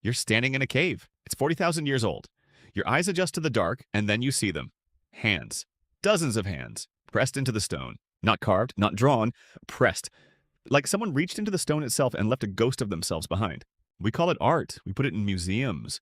You're standing in a cave. It's 40,000 years old. Your eyes adjust to the dark, and then you see them. Hands. Dozens of hands. Pressed into the stone. Not carved, not drawn. Pressed. Like someone reached into the stone itself and left a ghost of themselves behind. We call it art. We put it in museums.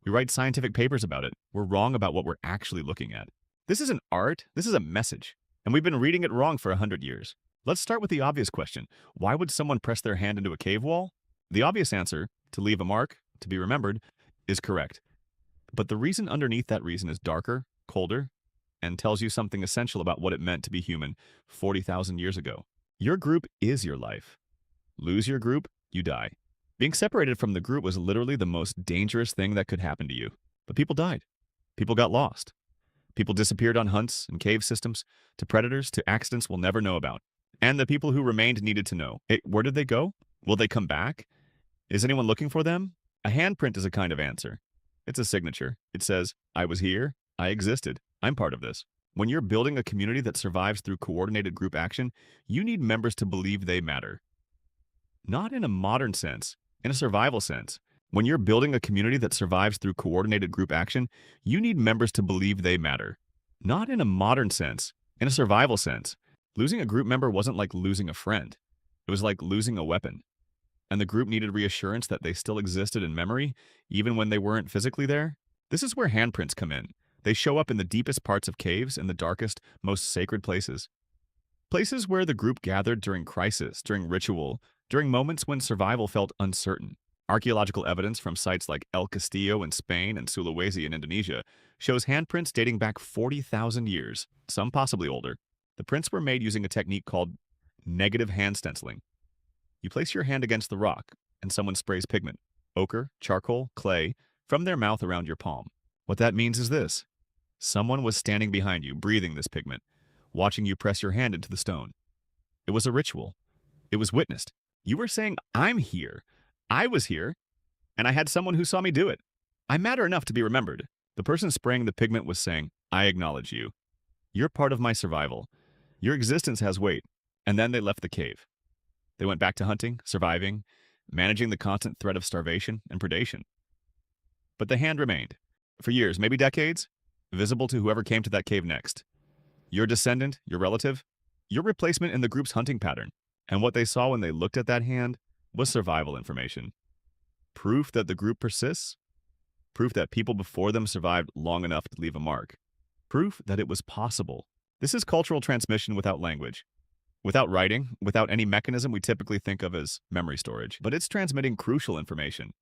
We write scientific papers about it. We're wrong about what we're actually looking at. This isn't art. This is a message. And we've been reading it wrong for 100 years. Let's start with the obvious question. Why would someone press their hand into a cave wall? The obvious answer, to leave a mark, to be remembered, is correct. But the reason underneath that reason is darker, colder, and tells you something essential about what it meant to be human 40,000 years ago. Your group is your life. Lose your group, you die. Being separated from the group was literally the most dangerous thing that could happen to you. But people died. People got lost. People disappeared on hunts and cave systems, to predators, to accidents we'll never know about. And the people who remained needed to know. Hey, where did they go? Will they come back? Is anyone looking for them? A handprint is a kind of answer. It's a signature. It says, I was here, I existed, I'm part of this. When you're building a community that survives through coordinated group action, you need members to believe they matter. Not in a modern sense, in a survival sense. When you're building a community that survives through coordinated group action, you need members to believe they matter. Not in a modern sense, in a survival sense. Losing a group member wasn't like losing a friend. It was like losing a weapon. And the group needed reassurance that they still existed in memory, even when they weren't physically there. This is where handprints come in. They show up in the deepest parts of caves, in the darkest, most sacred places. Places where the group gathered during crisis, during ritual, during moments when survival felt uncertain. Archaeological evidence from sites like El Castillo in Spain and Sulawesi in Indonesia shows handprints dating back 40,000 years, some possibly older. The prints were made using a technique called negative hand stenciling. You place your hand against the rock, and someone sprays pigment, ochre, charcoal, clay, from their mouth around your palm. What that means is this. Someone was standing behind you, breathing this pigment, watching you press your hand into the stone. It was a ritual. It was witnessed. You were saying, I'm here. I was here, and I had someone who saw me do it. I matter enough to be remembered. The person spraying the pigment was saying, I acknowledge you. You're part of my survival. Your existence has weight. And then they left the cave. They went back to hunting, surviving, managing the constant threat of starvation and predation. But the hand remained, for years, maybe decades, visible to whoever came to that cave next. Your descendant, your relative, your replacement in the group's hunting pattern. And what they saw when they looked at that hand was survival information. Proof that the group persists. Proof that people before them survived long enough to leave a mark. Proof that it was possible. This is cultural transmission without language. Without writing, without any mechanism we typically think of as memory storage. But it's transmitting crucial information.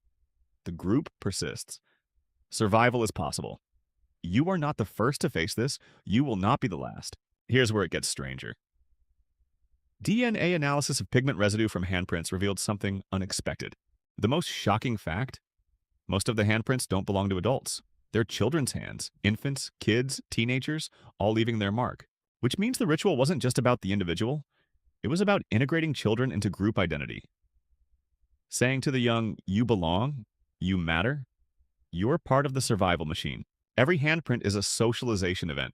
The group persists. Survival is possible. You are not the first to face this. You will not be the last. Here's where it gets stranger. DNA analysis of pigment residue from handprints revealed something unexpected. The most shocking fact? Most of the handprints don't belong to adults. They're children's hands, infants, kids, teenagers, all leaving their mark. Which means the ritual wasn't just about the individual. It was about integrating children into group identity. Saying to the young, you belong, you matter, you're part of the survival machine. Every handprint is a socialization event.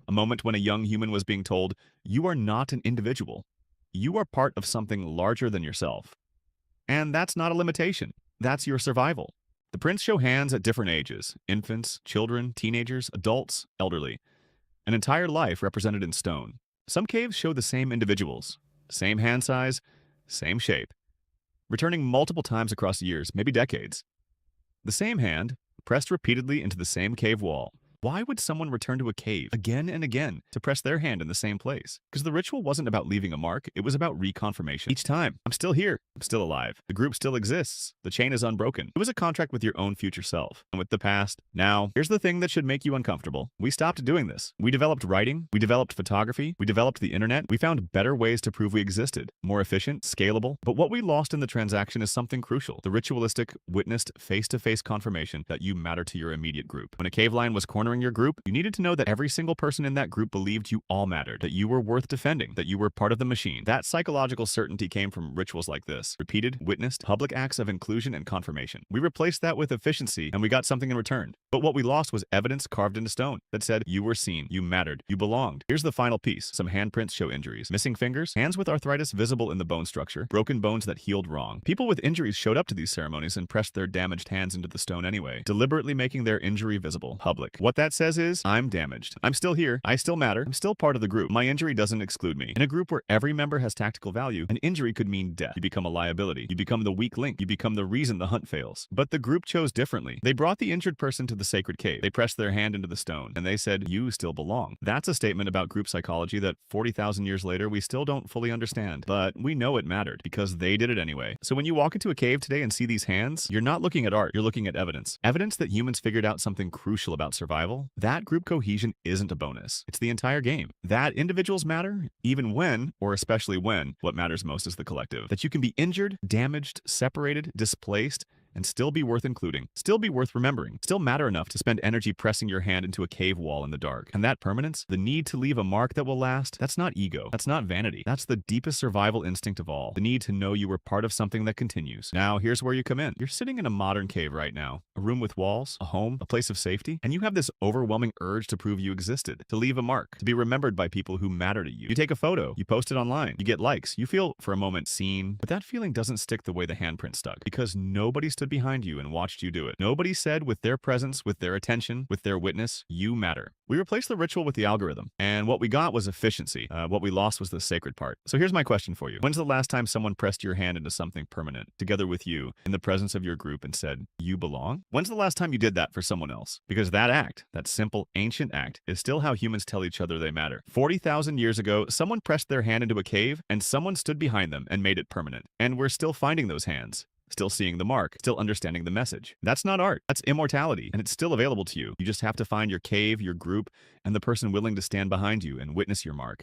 A moment when a young human was being told, you are not an individual. You are part of something larger than yourself. And that's not a limitation. That's your survival. The prints show hands at different ages, infants, children, teenagers, adults, elderly. An entire life represented in stone. Some caves show the same individuals, same hand size, same shape, returning multiple times across years, maybe decades. The same hand, pressed repeatedly into the same cave wall. Why would someone return to a cave again and again to press their hand in the same place? Because the ritual wasn't about leaving a mark, it was about reconfirmation. Each time, I'm still here, I'm still alive. The group still exists, the chain is unbroken. It was a contract with your own future self, and with the past. Now, here's the thing that should make you uncomfortable. We stopped doing this. We developed writing, we developed photography, we developed the internet. We found better ways to prove we existed, more efficient, scalable. But what we lost in the transaction is something crucial. The ritualistic, witnessed, face-to-face confirmation that you matter to your immediate group. When a cave lion was cornering entering your group, you needed to know that every single person in that group believed you all mattered, that you were worth defending, that you were part of the machine. That psychological certainty came from rituals like this: repeated, witnessed, public acts of inclusion and confirmation. We replaced that with efficiency, and we got something in return. But what we lost was evidence carved into stone that said you were seen, you mattered, you belonged. Here's the final piece. Some handprints show injuries. Missing fingers, hands with arthritis visible in the bone structure, broken bones that healed wrong. People with injuries showed up to these ceremonies and pressed their damaged hands into the stone anyway, deliberately making their injury visible, public. What that says is, I'm damaged. I'm still here. I still matter. I'm still part of the group. My injury doesn't exclude me. In a group where every member has tactical value, an injury could mean death. You become a liability. You become the weak link. You become the reason the hunt fails. But the group chose differently. They brought the injured person to the sacred cave. They pressed their hand into the stone, and they said, you still belong. That's a statement about group psychology that 40,000 years later we still don't fully understand. But we know it mattered because they did it anyway. So when you walk into a cave today and see these hands, you're not looking at art, you're looking at evidence. Evidence that humans figured out something crucial about survival. That group cohesion isn't a bonus. It's the entire game. That individuals matter, even when, or especially when, what matters most is the collective. That you can be injured, damaged, separated, displaced, and still be worth including, still be worth remembering, still matter enough to spend energy pressing your hand into a cave wall in the dark. And that permanence, the need to leave a mark that will last, that's not ego, that's not vanity, that's the deepest survival instinct of all, the need to know you were part of something that continues. Now, here's where you come in. You're sitting in a modern cave right now, a room with walls, a home, a place of safety, and you have this overwhelming urge to prove you existed, to leave a mark, to be remembered by people who matter to you. You take a photo, you post it online, you get likes, you feel, for a moment, seen, but that feeling doesn't stick the way the handprint stuck, because nobody stood behind you and watched you do it. Nobody said with their presence, with their attention, with their witness, you matter. We replaced the ritual with the algorithm, and what we got was efficiency. What we lost was the sacred part. So here's my question for you. When's the last time someone pressed your hand into something permanent, together with you, in the presence of your group and said, you belong? When's the last time you did that for someone else? Because that act, that simple, ancient act, is still how humans tell each other they matter. 40,000 years ago, someone pressed their hand into a cave, and someone stood behind them and made it permanent. And we're still finding those hands. Still seeing the mark, still understanding the message. That's not art, that's immortality, and it's still available to you. You just have to find your cave, your group, and the person willing to stand behind you and witness your mark.